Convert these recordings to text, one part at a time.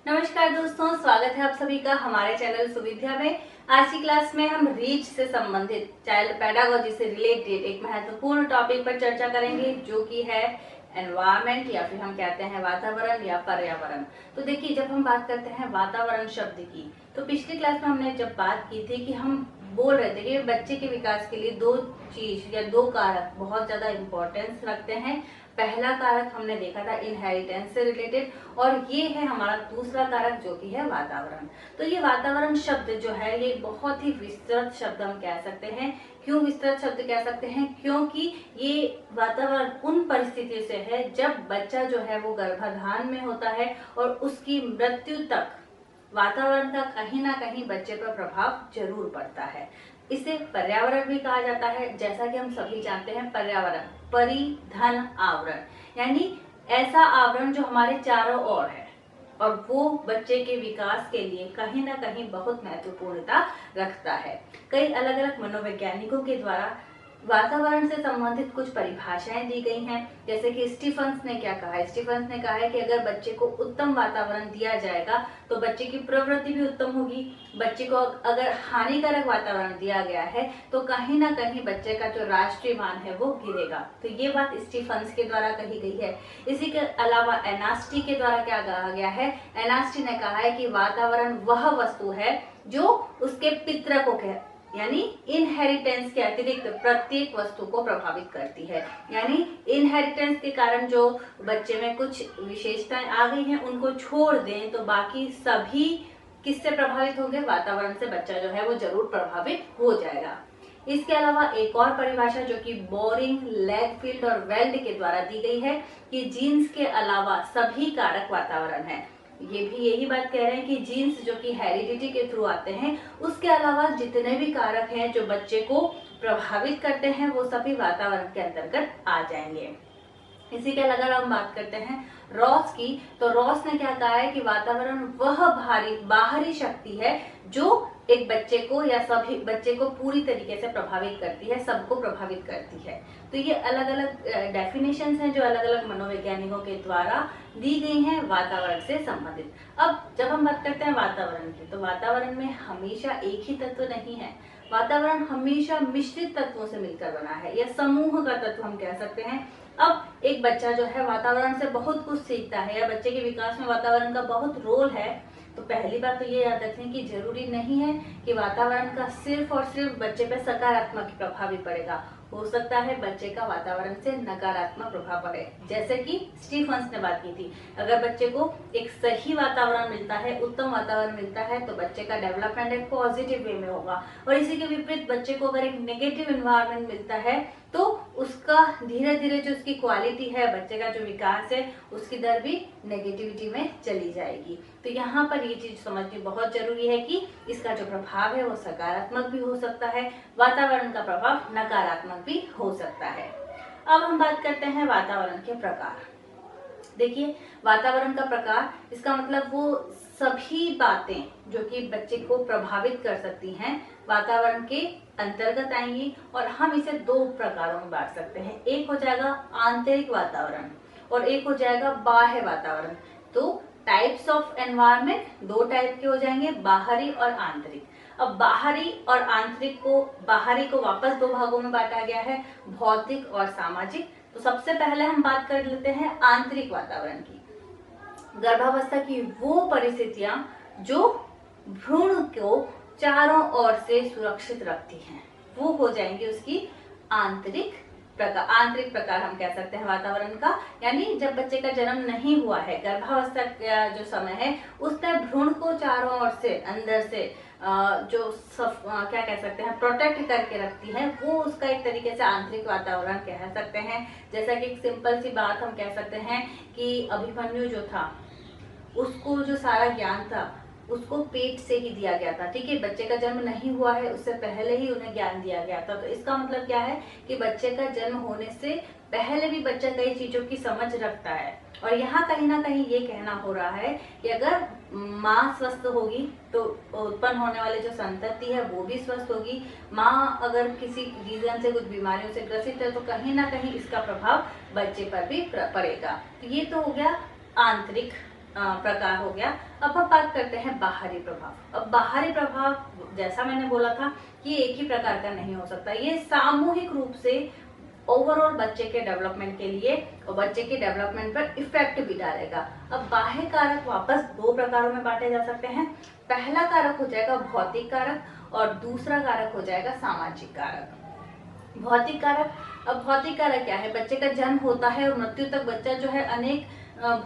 नमस्कार दोस्तों, स्वागत है आप सभी का हमारे चैनल सुविद्या में। आज की क्लास में हम रीच से संबंधित चाइल्ड पेडागोजी से रिलेटेड एक महत्वपूर्ण टॉपिक पर चर्चा करेंगे, जो कि है एनवायरमेंट या फिर हम कहते हैं वातावरण या पर्यावरण। तो देखिए, जब हम बात करते हैं वातावरण शब्द की, तो पिछली क्लास में हमने जब बात की थी कि हम बोल रहे थे कि बच्चे के विकास के लिए दो चीज या दो कारक बहुत ज्यादा इंपॉर्टेंस रखते हैं। पहला कारक हमने देखा था इनहेरिटेंस से रिलेटेड, और ये है हमारा दूसरा कारक जो कि है वातावरण। तो ये वातावरण शब्द जो है ये बहुत ही विस्तृत शब्द हम कह सकते हैं। क्यों विस्तृत शब्द कह सकते हैं? क्योंकि ये वातावरण उन परिस्थितियों से है जब बच्चा जो है वो गर्भाधान में होता है और उसकी मृत्यु तक वातावरण का कहीं ना कहीं बच्चे पर प्रभाव जरूर पड़ता है। इसे पर्यावरण भी कहा जाता है। जैसा कि हम सभी जानते हैं, पर्यावरण परि धन आवरण, यानी ऐसा आवरण जो हमारे चारों ओर है और वो बच्चे के विकास के लिए कहीं ना कहीं बहुत महत्वपूर्णता रखता है। कई अलग अलग मनोवैज्ञानिकों के द्वारा वातावरण से संबंधित कुछ परिभाषाएं दी गई हैं। जैसे कि स्टीफन्स ने क्या कहा है? स्टीफन्स ने कहा है कि अगर बच्चे को उत्तम वातावरण दिया जाएगा तो बच्चे की प्रवृत्ति भी उत्तम होगी। बच्चे को अगर हानिकारक वातावरण दिया गया है तो कहीं ना कहीं बच्चे का जो राष्ट्रीय मान है वो गिरेगा। तो ये बात स्टीफन्स के द्वारा कही गई है। इसी के अलावा एनास्टी के द्वारा क्या कहा गया है? एनास्टी ने कहा है कि वातावरण वह वस्तु है जो उसके पितृ को यानी इनहेरिटेंस के अतिरिक्त प्रत्येक वस्तु को प्रभावित करती है। यानी इनहेरिटेंस के कारण जो बच्चे में कुछ विशेषताएं आ गई हैं उनको छोड़ दें तो बाकी सभी किससे प्रभावित होंगे? वातावरण से बच्चा जो है वो जरूर प्रभावित हो जाएगा। इसके अलावा एक और परिभाषा जो कि बोरिंग, लैगफील्ड और वेल्ड के द्वारा दी गई है कि जीन्स के अलावा सभी कारक वातावरण है। ये भी यही बात कह रहे हैं कि जीन्स जो कि हेरिडिटी के थ्रू आते हैं, उसके अलावा जितने भी कारक हैं जो बच्चे को प्रभावित करते हैं वो सभी वातावरण के अंतर्गत आ जाएंगे। इसी के अगर हम बात करते हैं रॉस की, तो रॉस ने क्या कहा है कि वातावरण वह बाहरी शक्ति है जो एक बच्चे को या सभी बच्चे को पूरी तरीके से प्रभावित करती है, सबको प्रभावित करती है। तो ये अलग अलग डेफिनेशंस हैं जो अलग अलग मनोवैज्ञानिकों के द्वारा दी गई हैं वातावरण से संबंधित। अब जब हम बात करते हैं वातावरण की, तो वातावरण में हमेशा एक ही तत्व नहीं है। वातावरण हमेशा मिश्रित तत्वों से मिलकर बना है या समूह का तत्व हम कह सकते हैं। अब एक बच्चा जो है वातावरण से बहुत कुछ सीखता है या बच्चे के विकास में वातावरण का बहुत रोल है। तो पहली बात तो ये याद रखें कि जरूरी नहीं है कि वातावरण का सिर्फ और सिर्फ बच्चे पे सकारात्मक प्रभाव ही पड़ेगा। हो सकता है बच्चे का वातावरण से नकारात्मक प्रभाव पड़े। जैसे कि स्टीफन्स ने बात की थी, अगर बच्चे को एक सही वातावरण मिलता है, उत्तम वातावरण मिलता है, तो बच्चे का डेवलपमेंट एक पॉजिटिव वे में होगा। और इसी के विपरीत बच्चे को अगर एक नेगेटिव एनवायरनमेंट मिलता है तो उसका धीरे धीरे जो उसकी क्वालिटी है, बच्चे का जो विकास है, उसकी दर भी नेगेटिविटी में चली जाएगी। तो यहाँ पर ये चीज समझनी बहुत जरूरी है कि इसका जो प्रभाव है वो सकारात्मक भी हो सकता है, वातावरण का प्रभाव नकारात्मक भी हो सकता है। अब हम बात करते हैं वातावरण के प्रकार। देखिए, वातावरण का प्रकार, इसका मतलब वो सभी बातें जो कि बच्चे को प्रभावित कर सकती हैं वातावरण के अंतर्गत आएंगी, और हम इसे दो प्रकारों में बांट सकते हैं। एक हो जाएगा आंतरिक वातावरण और एक हो जाएगा बाह्य वातावरण। तो टाइप्स ऑफ एनवायरनमेंट दो टाइप के हो जाएंगे, बाहरी और आंतरिक। अब बाहरी और आंतरिक को, बाहरी को वापस दो भागों में बांटा गया है, भौतिक और सामाजिक। तो सबसे पहले हम बात कर लेते हैं आंतरिक वातावरण की। गर्भावस्था की वो परिस्थितियां जो भ्रूण को चारों ओर से सुरक्षित रखती हैं, वो हो जाएंगी उसकी आंतरिक प्रकार। आंतरिक प्रकार हम कह सकते हैं वातावरण का, यानी जब बच्चे का जन्म नहीं हुआ है, गर्भावस्था का जो समय है, उस टाइम भ्रूण को चारों ओर से अंदर से क्या कह सकते हैं, प्रोटेक्ट करके रखती है, वो उसका एक तरीके से आंतरिक वातावरण कह सकते हैं। जैसा कि एक सिंपल सी बात हम कह सकते हैं कि अभिमन्यु जो था, उसको जो सारा ज्ञान था उसको पेट से ही दिया गया था। ठीक है, बच्चे का जन्म नहीं हुआ है, उससे पहले ही उन्हें ज्ञान दिया गया था। तो इसका मतलब क्या है कि बच्चे का जन्म होने से पहले भी बच्चा कई चीजों की समझ रखता है। और यहाँ कहीं ना कहीं ये कहना हो रहा है कि अगर माँ स्वस्थ होगी तो उत्पन्न होने वाले जो संतति है वो भी स्वस्थ होगी। माँ अगर किसी रीजन से, कुछ बीमारियों से ग्रसित है, तो कहीं ना कहीं इसका प्रभाव बच्चे पर भी पड़ेगा। तो ये तो हो गया आंतरिक प्रकार हो गया। अब हम बात करते हैं बाहरी प्रभाव। अब बाहरी प्रभाव जैसा मैंने बोला था कि एक ही प्रकार का नहीं हो सकता, ये सामूहिक रूप से ओवरऑल बच्चे के डेवलपमेंट के लिए और बच्चे के डेवलपमेंट पर इफेक्ट भी डालेगा। अब बाह्य कारक वापस दो प्रकारों में बांटे जा सकते हैं। पहला कारक हो जाएगा भौतिक कारक और दूसरा कारक हो जाएगा सामाजिक कारक। भौतिक कारक, अब भौतिक कारक क्या है? बच्चे का जन्म होता है और मृत्यु तक बच्चा जो है अनेक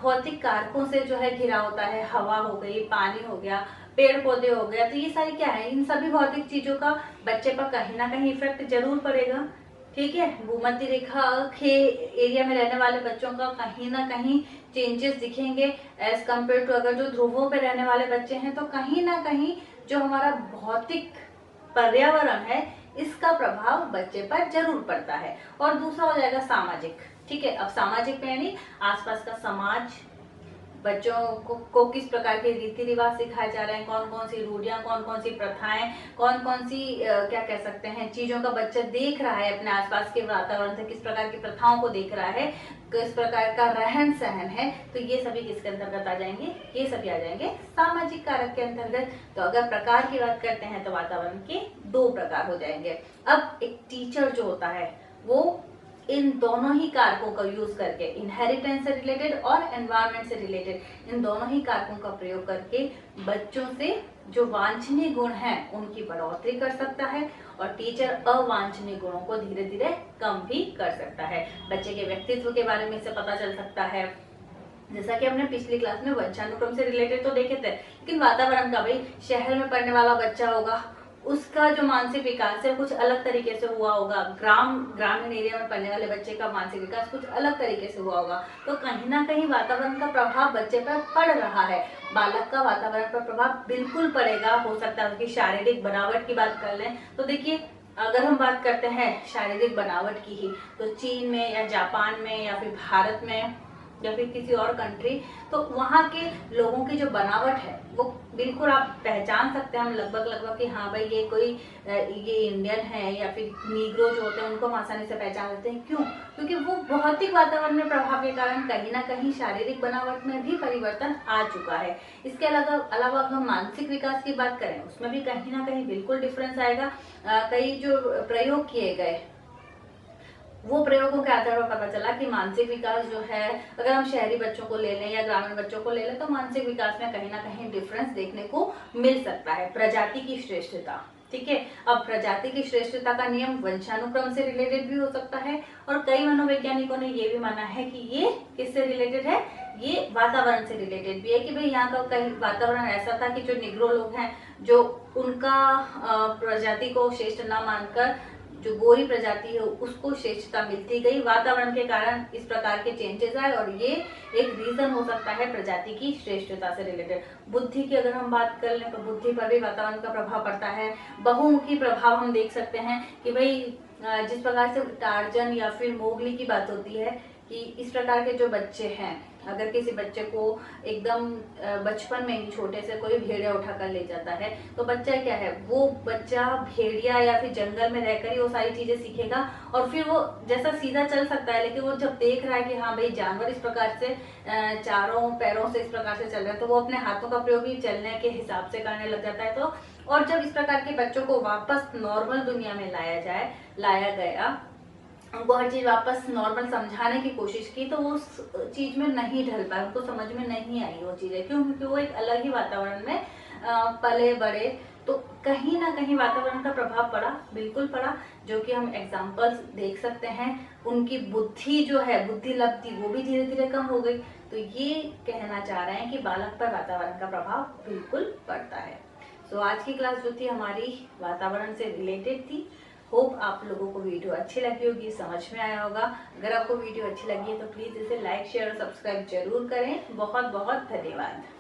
भौतिक कारकों से जो है घिरा होता है। हवा हो गई, पानी हो गया, पेड़ पौधे हो गया, तो ये सारी क्या है? इन सभी भौतिक चीजों का बच्चे पर कहीं ना कहीं इफेक्ट जरूर पड़ेगा। ठीक है, भूमध्य रेखा के एरिया में रहने वाले बच्चों का कहीं ना कहीं चेंजेस दिखेंगे एज कम्पेयर टू अगर जो ध्रुवों पे रहने वाले बच्चे हैं, तो कहीं ना कहीं जो हमारा भौतिक पर्यावरण है इसका प्रभाव बच्चे पर जरूर पड़ता है। और दूसरा हो जाएगा सामाजिक। ठीक है, अब सामाजिक में यानी आसपास का समाज, बच्चों को किस प्रकार के रीति रिवाज सिखाए जा रहे हैं, कौन कौन सी रूढ़ियां, कौन कौन सी प्रथाएं, कौन कौन सी क्या कह सकते हैं चीजों का बच्चा देख रहा है अपने आसपास के वातावरण से, किस प्रकार की प्रथाओं को देख रहा है, किस प्रकार का रहन सहन है, तो ये सभी किसके अंतर्गत आ जाएंगे? ये सभी आ जाएंगे सामाजिक कारक के अंतर्गत। तो अगर प्रकार की बात करते हैं तो वातावरण के दो प्रकार हो जाएंगे। अब एक टीचर जो होता है वो इन दोनों ही कारकों का यूज करके, इनहेरिटेंस से रिलेटेड और एनवायरनमेंट से रिलेटेड, इन दोनों ही कारकों का प्रयोग करके बच्चों से जो वांछनीय गुण हैं उनकी बढ़ोतरी कर सकता है और टीचर अवांछनीय गुणों को धीरे धीरे कम भी कर सकता है। बच्चे के व्यक्तित्व के बारे में इससे पता चल सकता है। जैसा कि हमने पिछली क्लास में वंशानुक्रम से रिलेटेड तो देखे थे, लेकिन वातावरण का, भाई शहर में पढ़ने वाला बच्चा होगा उसका जो मानसिक विकास है कुछ अलग तरीके से हुआ होगा, ग्रामीण एरिया में पढ़ने वाले बच्चे का मानसिक विकास कुछ अलग तरीके से हुआ होगा। तो कहीं ना कहीं वातावरण का प्रभाव बच्चे पर पड़ रहा है। बालक का वातावरण पर प्रभाव बिल्कुल पड़ेगा। हो सकता है उसकी शारीरिक बनावट की बात कर लें तो देखिए, अगर हम बात करते हैं शारीरिक बनावट की ही, तो चीन में या जापान में या फिर भारत में या फिर किसी और कंट्री, तो वहाँ के लोगों की जो बनावट है वो बिल्कुल आप पहचान सकते हैं हम लगभग कि हाँ भाई ये कोई ये इंडियन है, या फिर नीग्रो जो होते हैं उनको हम आसानी से पहचान लेते हैं। क्यों? क्योंकि वो भौतिक वातावरण में प्रभाव के कारण कहीं ना कहीं शारीरिक बनावट में भी परिवर्तन आ चुका है। इसके अलावा अगर हम मानसिक विकास की बात करें उसमें भी कहीं ना कहीं बिल्कुल डिफरेंस आएगा। कई जो प्रयोग किए गए वो प्रयोगों के आधार पर पता चला कि मानसिक विकास जो है, अगर हम शहरी बच्चों को ले लें या ग्रामीण बच्चों को ले लें, तो मानसिक विकास में कहीं ना कहीं डिफरेंस देखने को मिल सकता है। प्रजाति की श्रेष्ठता, ठीक है, अब प्रजाति की श्रेष्ठता का नियम वंशानुक्रम से रिलेटेड भी हो सकता है और कई मनोवैज्ञानिकों ने ये भी माना है कि ये किससे रिलेटेड है? ये वातावरण से रिलेटेड भी है कि भाई यहाँ का कहीं वातावरण ऐसा था कि जो निग्रो लोग हैं, जो उनका प्रजाति को श्रेष्ठ न मानकर जो गोरी प्रजाति है उसको श्रेष्ठता मिलती गई, वातावरण के कारण इस प्रकार के चेंजेस आए और ये एक रीजन हो सकता है प्रजाति की श्रेष्ठता से रिलेटेड। बुद्धि की अगर हम बात कर लें तो बुद्धि पर भी वातावरण का प्रभाव पड़ता है। बहुमुखी प्रभाव हम देख सकते हैं कि भाई जिस प्रकार से टार्जन या फिर मोगली की बात होती है कि इस प्रकार के जो बच्चे हैं, अगर किसी बच्चे को एकदम बचपन में ही छोटे से कोई भेड़िया उठा कर ले जाता है, तो बच्चा क्या है, वो बच्चा भेड़िया या फिर जंगल में रहकर ही वो सारी चीजें सीखेगा और फिर वो जैसा सीधा चल सकता है, लेकिन वो जब देख रहा है कि हाँ भाई जानवर इस प्रकार से चारों पैरों से इस प्रकार से चल रहे हैं, तो वो अपने हाथों का प्रयोग ही चलने के हिसाब से करने लग जाता है। तो और जब इस प्रकार के बच्चों को वापस नॉर्मल दुनिया में लाया गया, उनको हर चीज वापस नॉर्मल समझाने की कोशिश की, तो वो उस चीज में नहीं ढल पाए, उनको समझ में नहीं आई वो चीजें। क्यों? क्योंकि वो एक अलग ही वातावरण में पले बड़े, तो कहीं ना कहीं वातावरण का प्रभाव पड़ा, बिल्कुल पड़ा, जो कि हम एग्जाम्पल्स देख सकते हैं। उनकी बुद्धि जो है, बुद्धि लब्धि, वो भी धीरे धीरे कम हो गई। तो ये कहना चाह रहे हैं कि बालक पर वातावरण का प्रभाव बिल्कुल पड़ता है। सो आज की क्लास जो थी हमारी वातावरण से रिलेटेड थी। होप आप लोगों को वीडियो अच्छी लगी होगी, समझ में आया होगा। अगर आपको वीडियो अच्छी लगी है तो प्लीज इसे लाइक, शेयर और सब्सक्राइब जरूर करें। बहुत बहुत धन्यवाद।